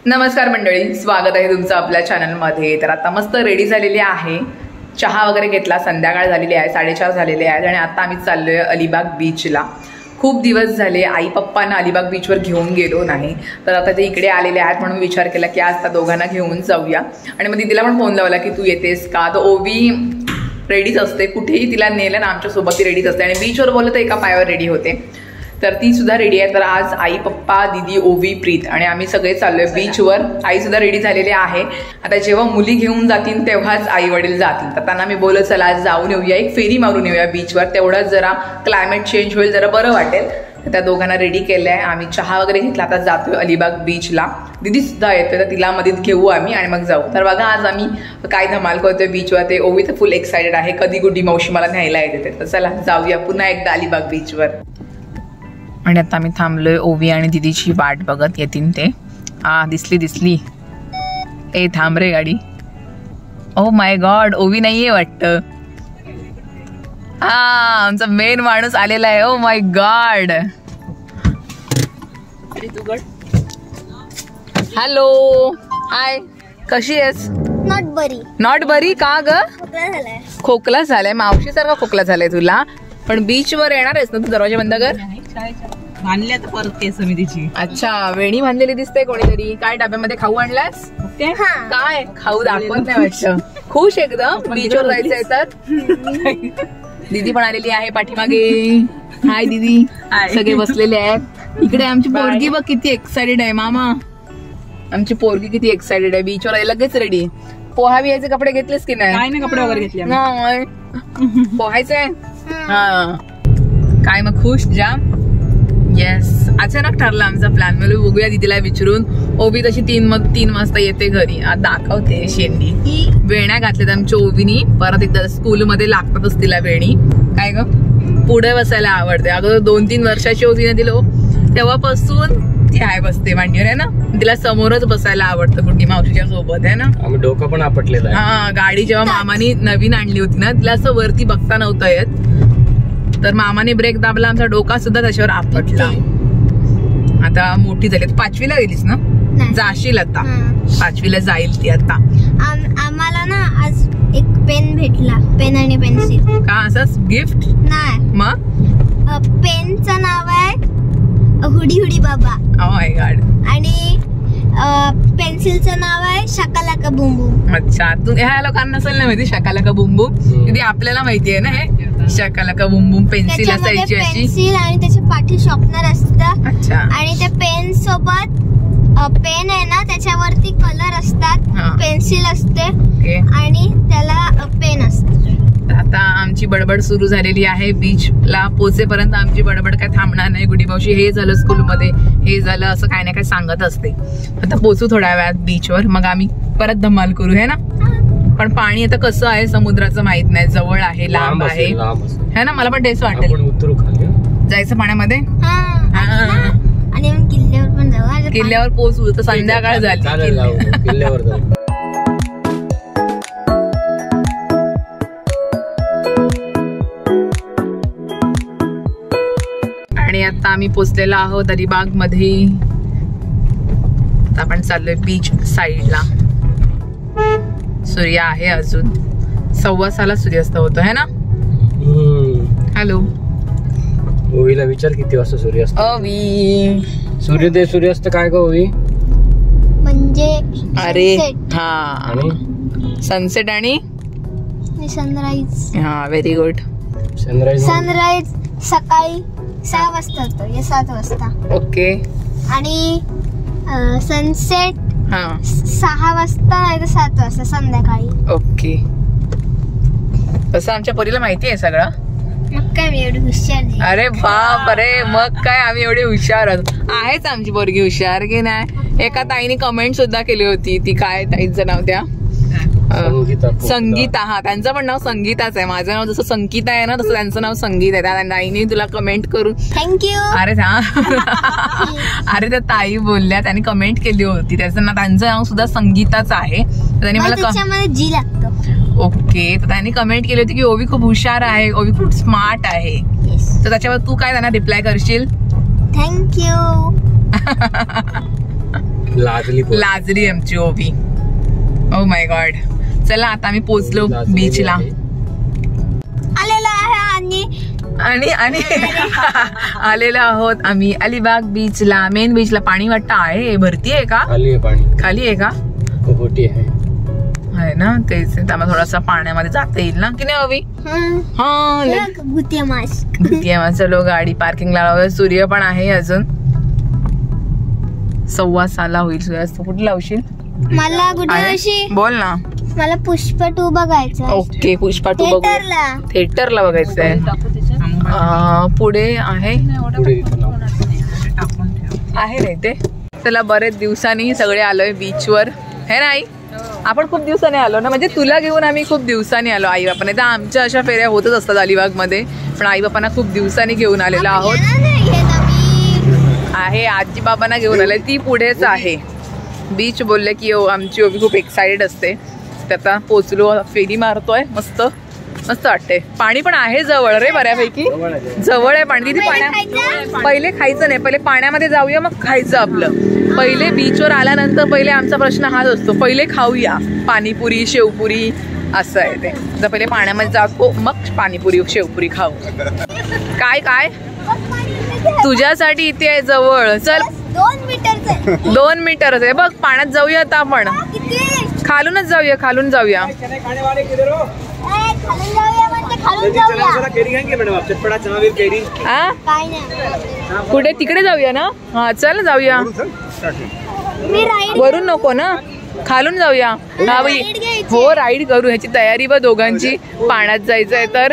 नमस्कार मंडळी, स्वागत आहे तुमचं आपल्या चॅनलमध्ये। तर आता मस्त रेडी झालेली आहे, चहा वगैरे घेतला, संध्याकाळ झालेली आहे, 4:30 झालेले आहेत आणि आता आम्ही चाललोय अलिबाग बीचला। खूप दिवस झाले आई पप्पांना अलिबाग बीचवर घेऊन गेलो नाही, तर आता ते इकडे आलेले आहेत म्हणून विचार केला की आज त्या दोघांना घेऊन जाऊया। आणि मग दीदीला पण फोन लावला की तू येतेस का, तर ओवी रेडीच असते, कुठेही तिला नेलं ना आमच्यासोबत ती रेडीच असते। आणि बीचवर बोललं तर एका पायावर रेडी होते, तर ती सुद्धा रेडी आहे। तर आज आई पप्पा दीदी ओवी प्रीत आणि आम्ही सगळे चाललोय बीचवर। आई सुद्धा रेडी झालेली आहे। आता जेव्हा मुली घेऊन जातील तेव्हाच आई वडील जातील, तर त्यांना मी बोलत चला आज जाऊन येऊया, एक फेरी मारून येऊया बीचवर, तेवढंच जरा क्लायमेट चेंज होईल, जरा बरं वाटेल। तर त्या दोघांना रेडी केलंय, आम्ही चहा वगैरे घेतला, आता जातोय अलिबाग बीचला। दीदी सुद्धा येतोय, तर तिला मदत घेऊ आम्ही आणि मग जाऊ। तर बघा आज आम्ही काय धमाल करतोय बीचवर, ते ओवी तर फुल एक्साइटेड आहे, कधी गुड्डी मावशी मला न्यायला येते। तर चला जाऊया पुन्हा एकदा अलिबाग बीचवर। आणि आता आम्ही थांबलोय, ओवी आणि दीदीची वाट बघत येतील ते। दिसली ए थांब रे गाडी। ओ माय गॉड, ओवी नाहीये वाटतं। आमचा मेन माणूस आलेला आहे। Oh my God, hello hi, कशी आहेस? नॉट बरी का ग? खोकला झालाय, मावशी सारखा खोकला झालाय तुला। पण बीच वर येणार आहेस ना तू? दरवाजा बंद कर। बांधल्यात परत केस समितीची। अच्छा, वेणी बांधलेली दिसते कोणीतरी। काय डब्यामध्ये खाऊ आणलास? काय खाऊ दाखवत नाही वाटतं। खुश एकदम बीचवर जायचंय तर। दीदी पण आलेली आहे पाठीमागे। हाय दीदी, सगळे बसलेले आहेत इकडे। आमची पोरगी बघ किती एक्साइटेड आहे मामा, आमची पोरगी किती एक्साइटेड आहे, बीचवर आहे लगेच रेडी। पोहा बिहायचे कपडे घेतलेस की नाही? नाही, कपडे वगैरे घेतले। पोहायचंय हा काय मग? खुश जाम। येस, अचानक ठरला आमचा प्लॅन, मला बघूया दीदीला विचारून। ओवी तशी 3 वाजता येते घरी, आज दाखवते शेंडी। वेण्या घातल्यात आमच्या ओवीनी, परत एकदा स्कूलमध्ये लागतातच तिला वेणी। काय ग, पुढे बसायला आवडते। अगं 2-3 वर्षाची होती ना तिला, तेव्हापासून ती आहे बसते मांडीवर आहे ना, तिला समोरच बसायला आवडतं गुड्डी मावशीच्या सोबत आहे ना। आम्ही डोकं पण आपटलेलं आहे। हा, गाडी जेव्हा मामाने नवीन आणली होती ना, तिला असं वरती बघता नव्हतं येत, तर मामाने ब्रेक दाबला, आमचा डोका सुद्धा त्याच्यावर आपटला। आता मोठी झाली, 5वीला गेलीस ना? जाशील आता 5वीला जाईल ती आता। आम्हाला ना आज एक पेन भेटला, पेन आणि पेन्सिल। का असंच गिफ्ट? नाही, मग पेनचं नाव आहे हुडी हुडी बाबा। Oh my God. आणि पेन्सिलचं नाव आहे शाकालाका बूम बूम। अच्छा, तू ह्या लोकांना नसेल ना माहिती शाकालाका बूम बूम, किती आपल्याला माहिती आहे ना हे शाकालाका बूम बूम। पेन्सिल असायची अशी, पेन्सिल आणि त्याच्या पाठी शॉर्पनर असतं। अच्छा, आणि त्या पेन सोबत पेन आहे ना, त्याच्यावरती कलर असतात, पेन्सिल असते आणि त्याला पेन असते। आता आमची बडबड सुरू झालेली आहे, बीचला पोहोचेपर्यंत आमची बडबड काय थांबणार नाही। गुडी मावशी हे झालं स्कूलमध्ये, हे झालं, असं काय ना काय सांगत असते। आता पोहोचू थोड्या वेळात बीचवर, मग आम्ही परत धमाल करू है ना। पण पाणी आता कसं आहे समुद्राचं माहित नाही, जवळ आहे लांब आहे है ना, मला पण तेच वाटेल जायचं पाण्यामध्ये। आणि किल्ल्यावर पण जाऊ, किल्ल्यावर पोहोचू तर संध्याकाळ झाली। किल्ल्यावर जाऊ। आणि आता आम्ही पोचलेलो आहोत अलिबाग मध्ये। आपण चाललोय बीच साइडला। सूर्य आहे अजून 6:15 सूर्यास्त होतो है ना। हॅलो, ओवीला विचार किती वाजता सूर्यास्त? ओवी, सूर्योदय सूर्यास्त काय ग ओवी? म्हणजे अरे हा, सनसेट आणि सनराईज। हा, व्हेरी गुड। सनराईज सकाळी 6 वाजता होतो या 7 वाजता। ओके। आणि सनसेट 6 वाजता नाही तर 7 वाजता संध्याकाळी। ओके, तसं आमच्या पोरीला माहिती आहे सगळं। मग काय मी एवढी हुशार आहे? अरे बाप रे, मग काय आम्ही एवढे हुशार आहेच, आमची पोरगी हुशार की नाही। एका ताईने कमेंट सुद्धा केली होती, ती काय ताईचं नाव त्या संगीता। हा, त्यांचं पण नाव संगीताच आहे, माझं नाव जसं संगीता आहे ना तसं त्यांचं नाव संगीत आहे। त्या ताईने तुला कमेंट करून थँक्यू। अरे अरे त्या ताई बोलल्या, त्यांनी कमेंट केली होती, त्यांचं नाव सुद्धा संगीताच आहे। त्यांनी मला जी लागतं। ओके, तर त्यांनी कमेंट केली होती की ओवी खूप हुशार आहे, ओवी खूप स्मार्ट आहे। तर त्याच्यावर तू काय त्यांना रिप्लाय करशील? थँक्यू। लाजली आमची ओवी. Oh my God. चला आता आम्ही पोहोचलो बीचला. आलेला आहे आणि आलेलो आहोत आम्ही अलिबाग बीचला. मेन बीचला. पाणी वाटतं आहे, भरती आहे का? खाली आहे पाणी. खाली आहे का? मोठी आहे ना. तेच त्यामुळे थोडासा पाण्यामध्ये जाता येईल ना की नाही ओवी? हा. गुतिया मास. चलो गाडी पार्किंगला लावूया. सूर्य पण आहे अजून. 6:15 होईल सूर्यास्त. कुठे लावशील? मला कुठे बोल ना. मला पुष्पा 2 बघायचं. ओके पुष्पा 2 बघूया. थिएटरला बघायचंय. पुढे आहे रे ते. चला बरेच दिवसांनी सगळे आलोय बीचवर हे नाही. आपण खूप दिवसांनी आलो ना. म्हणजे तुला घेऊन आम्ही खूप दिवसांनी आलो. आई बापाने तर आमच्या अशा फेऱ्या होतच असतात अलिबाग मध्ये. पण आई बापांना खूप दिवसांनी घेऊन आलेलो आहोत. आहे आजी बाबांना घेऊन आले. ती पुढेच आहे. बीच बोलले की आमची ओवी खूप एक्साइटेड असते. आता पोचलो. फेरी मारतोय. मस्त मस्त वाटते. पाणी पण आहे जवळ रे बऱ्यापैकी. जवळ आहे पाणी. तिथे पहिले खायचं नाही. पहिले पाण्यामध्ये जाऊया मग खायचं आपलं. पहिले बीचवर आल्यानंतर पहिले आमचा प्रश्न हाच असतो. पहिले खाऊया पाणीपुरी शेवपुरी असं आहे ते. जर पहिले पाण्यामध्ये जातो मग पाणीपुरी शेवपुरी खाऊ. काय काय तुझ्यासाठी इथे आहे जवळ. चल 2 मीटर आहे बघ. पाण्यात जाऊया आता आपण. खालूनच जाऊया. खालून जाऊया. कुठे तिकडे जाऊया ना. हा चल जाऊया. वरून नको ना. खालून जाऊया. हा बाई. हो राईड करू. ह्याची तयारी बघ दोघांची. पाण्यात जायचंय तर.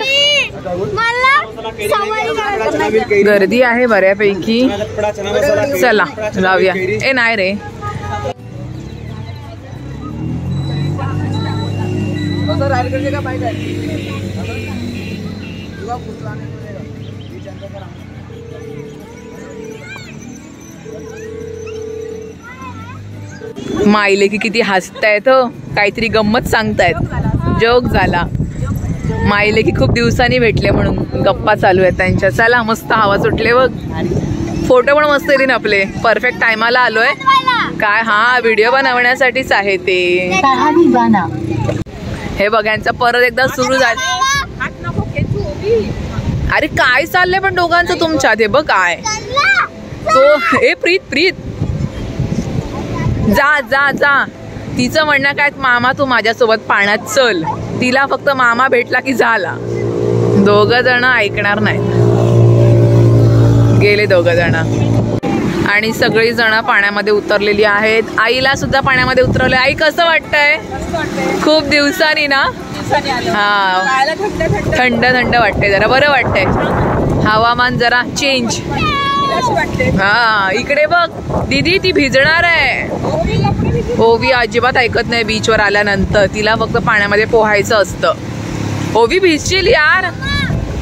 गर्दी आहे बऱ्यापैकी. चला जाऊया. ए नाही रे. माईले की किती हसतायत. काहीतरी गंमत सांगतायत. जोक झाला. माईले की खूप दिवसांनी भेटले म्हणून गप्पा चालू आहेत त्यांच्या. चला मस्त हवा सुटले बघ. फोटो पण मस्त येतील आपले. परफेक्ट टायमाला आलोय. काय हा व्हिडिओ बनवण्यासाठीच आहे ते. हे बघायचं परत एकदा सुरू झालं. अरे काय चाललंय पण दोघांचं तुमच्यात. हे बघ काय तो. हे प्रीत जा जा जा. तिचं म्हणणं काय मामा तू माझ्यासोबत पाण्यात चल. तिला फक्त मामा भेटला की झाला. 2 जण ऐकणार नाहीत. गेले 2 जण. आणि सगळी जण पाण्यामध्ये उतरलेली आहेत. आईला सुद्धा पाण्यामध्ये उतरवले. आई कसं वाटतंय? खूप दिवसांनी ना. हा थंड थंड वाटतंय. जरा बरं वाटतंय. हवामान जरा चेंज. हा इकडे बघ दीदी ती भिजणार आहे. ओवी अजिबात ऐकत नाही बीचवर आल्यानंतर. तिला फक्त पाण्यामध्ये पोहायचं असतं. ओवी भिजशील यार.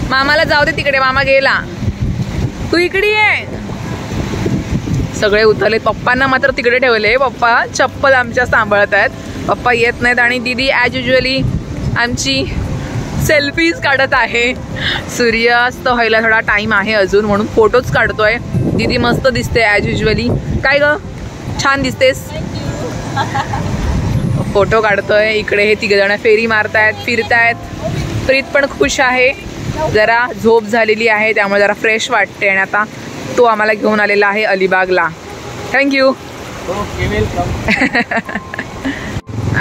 मामाला जाऊ दे तिकडे. मामा गेला. तू इकडे आहे. सगळे उतरले. पप्पांना मात्र तिकडे ठेवले. पप्पा चप्पल आमच्या सांभाळत आहेत. पप्पा येत नाहीत. आणि दीदी ॲज युजली आमची सेल्फीज काढत आहे. सूर्यास्त व्हायला थोडा टाइम आहे अजून म्हणून फोटोज काढतोय. दीदी मस्त दिसते ॲज युजली. काय ग छान दिसतेस. फोटो काढतोय. इकडे हे 3 जण फेरी मारतायत फिरतायत. प्रीत पण खुश आहे. जरा झोप झालेली आहे त्यामुळे जरा फ्रेश वाटते. आणि आता तो आम्हाला घेऊन आलेला आहे अलिबागला. थँक्यू.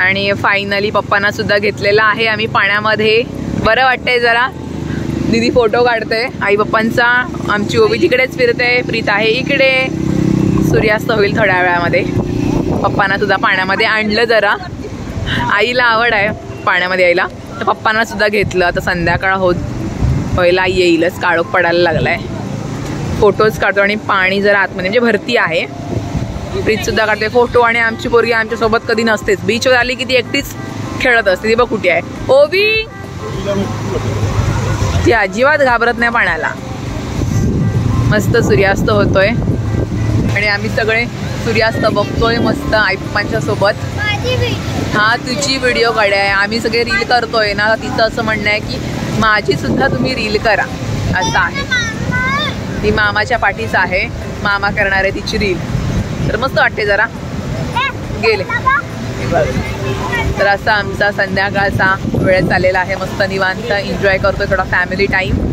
आणि फायनली पप्पांना सुद्धा घेतलेला आहे आम्ही पाण्यामध्ये. बरं वाटतंय जरा. दीदी फोटो काढते आई पप्पांचा. आमची ओवी तिकडेच फिरते. प्रीत आहे इकडे. सूर्यास्त होईल थोड्या वेळामध्ये. पप्पांना सुद्धा पाण्यामध्ये आणलं जरा. आईला आवड आहे पाण्यामध्ये यायला तर पप्पांना सुद्धा घेतलं. आता संध्याकाळ होत पहिला येईलच. काळोख पडायला लागलाय. फोटोज काढतो आणि पाणी जरा आतमध्ये म्हणजे भरती आहे. प्रीत सुद्धा काढते फोटो. आणि आमची पोरगी आमच्यासोबत कधी नसतेच. बीचवर आली की ती एकटीच खेळत असते. ती बघ कुठे आहे ओवी. ती अजिबात घाबरत नाही पाण्याला. मस्त सूर्यास्त होतोय आणि आम्ही सगळे सूर्यास्त बघतोय मस्त आई पप्पांच्या सोबत. हा तुझी व्हिडिओ काढाय. आम्ही सगळे रील करतोय ना. तिचं असं म्हणणं आहे की माझी सुद्धा तुम्ही रील करा असं आहे. ती मामाच्या पाठीच आहे. मामा करणार आहे तिची रील. तर मस्त वाटते जरा. गेले. तर असा आमचा संध्याकाळचा वेळ चाललेला आहे. मस्त निवांत एन्जॉय करतोय थोडा फॅमिली टाईम.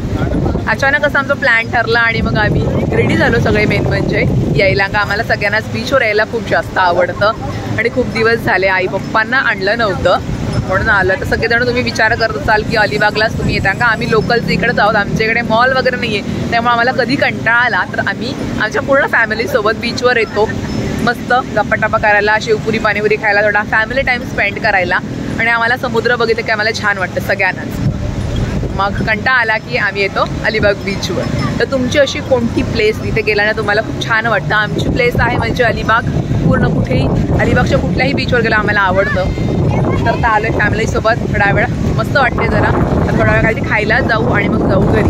अचानक असं आमचा प्लॅन ठरला आणि मग आम्ही रेडी झालो सगळे. मेन म्हणजे यायला का आम्हाला सगळ्यांनाच बीचवर यायला खूप जास्त आवडतं आणि खूप दिवस झाले आई पप्पांना आणलं नव्हतं म्हणून आलं. तर सगळेजण तुम्ही विचार करत असाल की अलिबागलाच तुम्ही येता का. आम्ही लोकल्स इकडेच आहोत, आमच्या इकडे मॉल वगैरे नाही आहे, त्यामुळे आम्हाला कधी कंटाळा आला तर आम्ही आमच्या पूर्ण फॅमिलीसोबत बीचवर येतो. मस्त गप्पा करायला, शेवपुरी पाणीपुरी खायला, थोडा फॅमिली टाईम स्पेंड करायला आणि आम्हाला समुद्र बघितलं की आम्हाला छान वाटतं सगळ्यांनाच. मग कंटाळा आला की आम्ही येतो अलिबाग बीचवर. तर तुमची अशी कोणती प्लेस तिथे गेल्याने तुम्हाला खूप छान वाटतं. आमची प्लेस आहे म्हणजे अलिबाग. पूर्ण कुठेही अलिबागच्या कुठल्याही बीचवर गेलं आम्हाला आवडतं. तर आलो आहे फॅमिलीसोबत थोडा वेळ. मस्त वाटते जरा. तर थोडा वेळ काहीतरी खायला जाऊ आणि मग जाऊ घरी.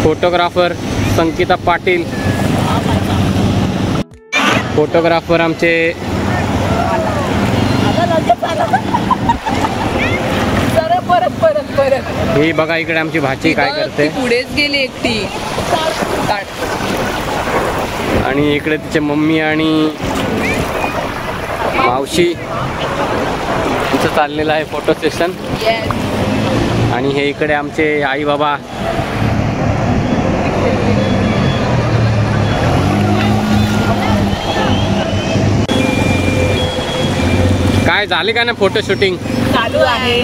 फोटोग्राफर संकिता पाटील, फोटोग्राफर आमचे परत ही बघा इकडे आमची भाची काय करते. पुढेच गेली एकटी. आणि इकडे तिचे मम्मी आणि मावशी तिचं चाललेलं आहे फोटो सेशन. आणि हे इकडे आमचे आई बाबा. काय झाले का ना फोटो शूटिंग चालू आहे.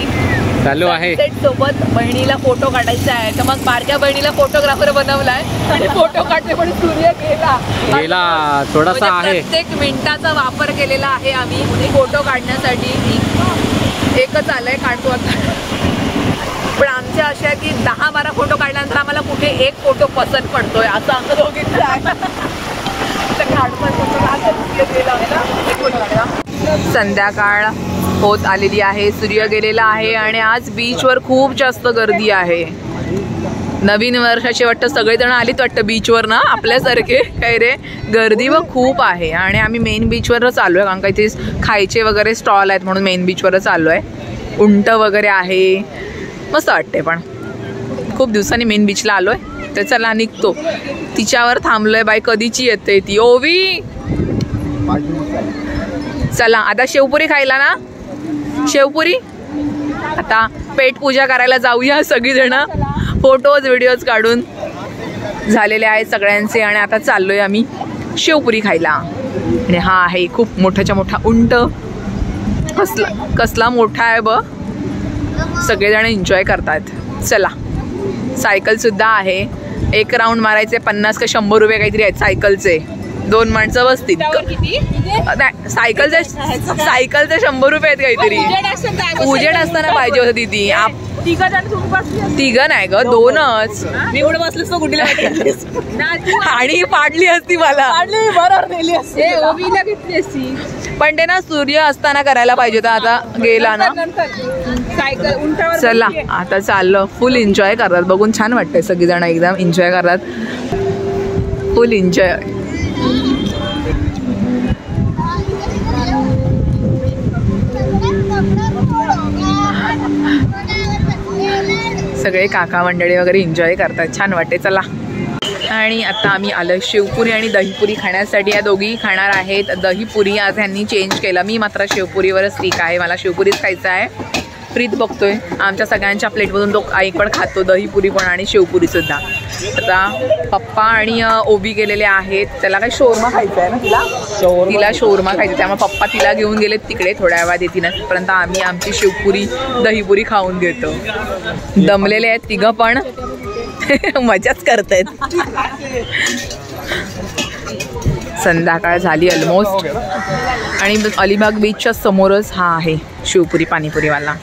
सोबत बहिणीला फोटो काढायचा आहे तर मग बारक्या बहिणीला फोटोग्राफर बनवलाय आणि फोटो काढले पण सूर्य गेला थोडासा आहे. प्रत्येक मिनिटाचा वापर केलेला आहे आम्ही फोटो काढण्यासाठी. एकच आलंय काढतो आता. पण आमच्या अशा की 10-12 फोटो काढल्यानंतर आम्हाला कुठे एक फोटो पसंत पडतोय असं आमचं दोघींचं आहे. संध्याकाळ होत आलेली आहे, सूर्य गेलेला आहे आणि आज बीचवर खूप जास्त गर्दी आहे. नवीन वर्षाची वाटतं सगळेजण आलीत वाटतं बीचवर ना आपल्यासारखे. काय रे गर्दी व खूप आहे. आणि आम्ही मेन बीचवरच आलो आहे कारण का इथे खायचे वगैरे स्टॉल आहेत म्हणून मेन बीचवरच आलो आहे. उंट वगैरे आहे, मस्त वाटते. पण खूप दिवसांनी मेन बीचला आलो आहे तर चला निघतो. तिच्यावर थांबलोय बाई, कधीची येते ती. ओवी चला आता शेवपुरी खायला ना. शेवपुरी आता पेट पूजा करायला जाऊया सगळीजण. फोटोज व्हिडिओज काढून झालेले आहेत सगळ्यांचे आणि आता चाललोय आम्ही शेवपुरी खायला. आणि हा आहे खूप मोठाच्या मोठा उंट. कसला मोठा आहे ब. सगळेजण एन्जॉय करतात. चला सायकल सुद्धा आहे. एक राऊंड मारायचे 50 का 100 रुपये काहीतरी आहेत सायकलचे. 2 माणसं बसतील. सायकलचे 100 रुपये आहेत काहीतरी. उजेड असताना पाहिजे होतं दीदी. तिघं नाही ग, 2च. आणि पाडली असती मला. पण ते ना सूर्य असताना करायला पाहिजे होतं. आता गेला ना. चला आता चाललं. फुल एन्जॉय करतात. बघून छान वाटतंय. सगळीजण एकदम एन्जॉय करतात. फुल एन्जॉय. सगळे काका मंडळी वगैरे एन्जॉय करतात. छान वाटते. चला. आणि आता आम्ही आलो शेवपुरी आणि दहीपुरी खाण्यासाठी. या दोघीही खाणार आहेत दहीपुरी. आज ह्यांनी चेंज केलं. मी मात्र शेवपुरीवरच ठीक आहे. मला शेवपुरीच खायचं आहे. प्रीत बघतोय आमच्या सगळ्यांच्या प्लेटमधून तो आई पण खातो. दहीपुरी पण आणि शेवपुरी सुद्धा. आता पप्पा आणि ओबी गेलेले आहेत. त्याला काही शोरमा खायचं आहे ना. तिला शोरमा खायचं. त्यामुळे पप्पा तिला घेऊन गेलेत तिकडे. थोड्या वेळात येतील. पर्यंत आम्ही आमची शेवपुरी दहीपुरी खाऊन घेतो. दमलेले आहेत तिघं पण. मजाच करतायत. संध्याकाळ झाली ऑलमोस्ट. आणि अलिबाग बीचच्या समोरच हा आहे शिवपुरी पाणीपुरीवाला.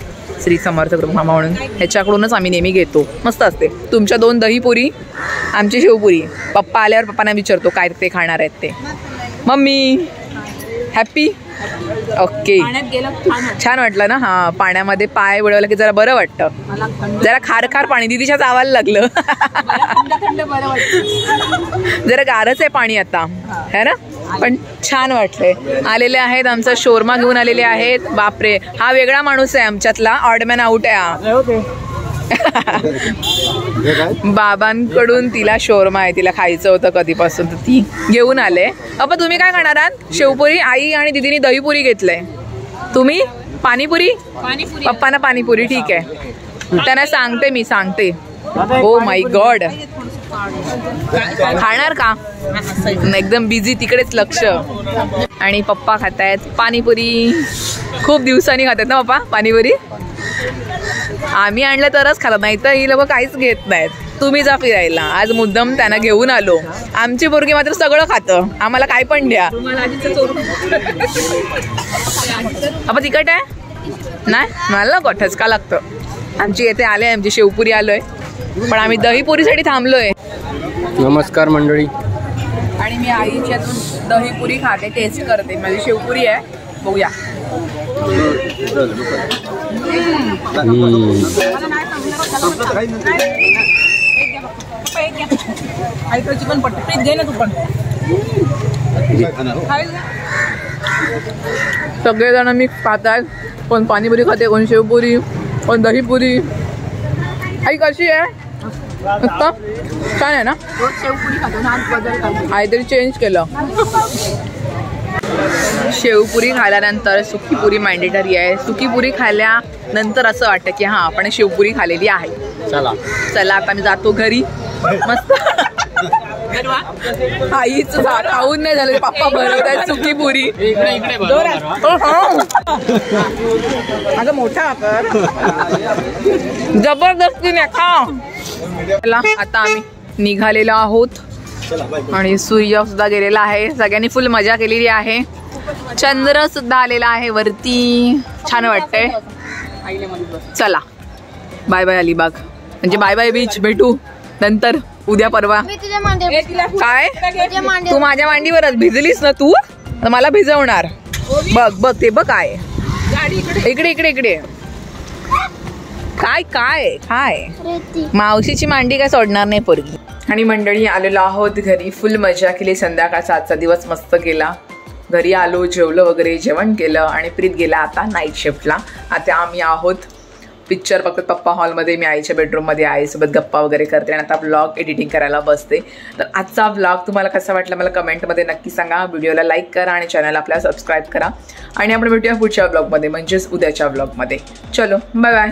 श्री समर्थ कृपा म्हणून. ह्याच्याकडूनच आम्ही नेहमी घेतो. मस्त असते. तुमच्या 2 दहीपुरी, आमची शेवपुरी. पप्पा आल्यावर पप्पांना विचारतो काय ते खाणार आहेत ते. Mummy happy. ओके छान वाटलं ना. हां पाण्यामध्ये पाय बुडवलं की जरा बरं वाटतं. जरा खार खार पाणी. दिदीच्या चावायला लागलं. जरा गारच आहे पाणी आता है ना. पण छान वाटलंय. आलेले आहेत आमचा शोरमा घेऊन आलेले आहेत. बापरे हा वेगळा माणूस आहे आमच्यातला. ऑडमॅन आउट आहे. बाबांकडून तिला शोरमा आहे, तिला खायचं होतं कधीपासून, तर ती घेऊन आले. अप्पा तुम्ही काय खाणार आहात? शेवपुरी. आई आणि दीदीने दहीपुरी घेतलंय. तुम्ही पाणीपुरी? पप्पांना पाणीपुरी. ठीक आहे, त्यांना सांगते मी, सांगते. ओ माय गॉड, खाणार का? एकदम बिझी, तिकडेच लक्ष. आणि पप्पा खातायत पाणीपुरी. खूप दिवसांनी खातात ना पप्पा पाणीपुरी? आम्ही आणलं तरच खातात, नाही तर ही लोक काहीच घेत नाहीत. तुम्ही जा फिरायला, आज मुद्दाम त्यांना घेऊन आलो. आमची पोरगी मात्र सगळं खातं, आम्हाला काय पण द्या. आपण तिखट आहे नाही, मला नको, ठसका लागतं. आमची येथे आले, आमची शेवपुरी आलोय, पण आम्ही दहीपुरीसाठी थांबलोय. नमस्कार मंडळी. आणि मी आईच्यातून दहीपुरी खाते, टेस्ट करते. माझी शेवपुरी आहे, बघूया. पण पट्टी दे ना तू पण. सगळेजण मी खातात, कोण पाणीपुरी खाते, कोण शेवपुरी, कोण दहीपुरी. आई कशी आहे? छान आहे ना? काहीतरी चेंज केलं. शेवपुरी खाल्यानंतर सुकी पुरी मॅन्डेटरी आहे. सुकी पुरी खाल्ल्यानंतर असं वाटतं की हां आपण शेवपुरी खाल्लेली आहे. चला आता मी जातो घरी. मस्त आईच खाऊन नाही झालं, पप्पा बनवतात सुकी पुरी. माझा मोठा आकार जबरदस्तीने खा. आता आम्ही निघालेलो आहोत आणि सूर्य सुद्धा गेलेला आहे. सगळ्यांनी फुल मजा केलेली आहे. चंद्र सुद्धा आलेला आहे वरती, छान वाटतंय. चला बाय बाय अलिबाग, म्हणजे बाय बाय बीच. भेटू नंतर उद्या परवा. काय तू माझ्या मांडीवरच भिजलीस ना तू, तर मला भिजवणार. बघ बघ ते बघ काय इकडे इकडे इकडे काय काय काय. मावशीची मांडी काय सोडणार नाही पोरगी. आणि मंडळी आलेलो आहोत घरी, फुल मजा केली. संध्याकाळचा आजचा दिवस मस्त गेला. घरी आलो, जेवलं वगैरे, जेवण केलं आणि प्रीत गेला आता नाईट शिफ्टला. आता आम्ही आहोत पिक्चर बघत पप्पा हॉलमध्ये, मी आईच्या बेडरूममध्ये आईसोबत गप्पा वगैरे करते आणि आता व्लॉग एडिटिंग करायला बसते. तर आजचा व्लॉग तुम्हाला कसा वाटला मला कमेंटमध्ये नक्की सांगा. व्हिडिओला लाईक करा आणि चॅनल आपल्याला सबस्क्राईब करा. आणि आपण भेटूया पुढच्या व्लॉगमध्ये, म्हणजेच उद्याच्या व्लॉगमध्ये. चलो बाय बाय.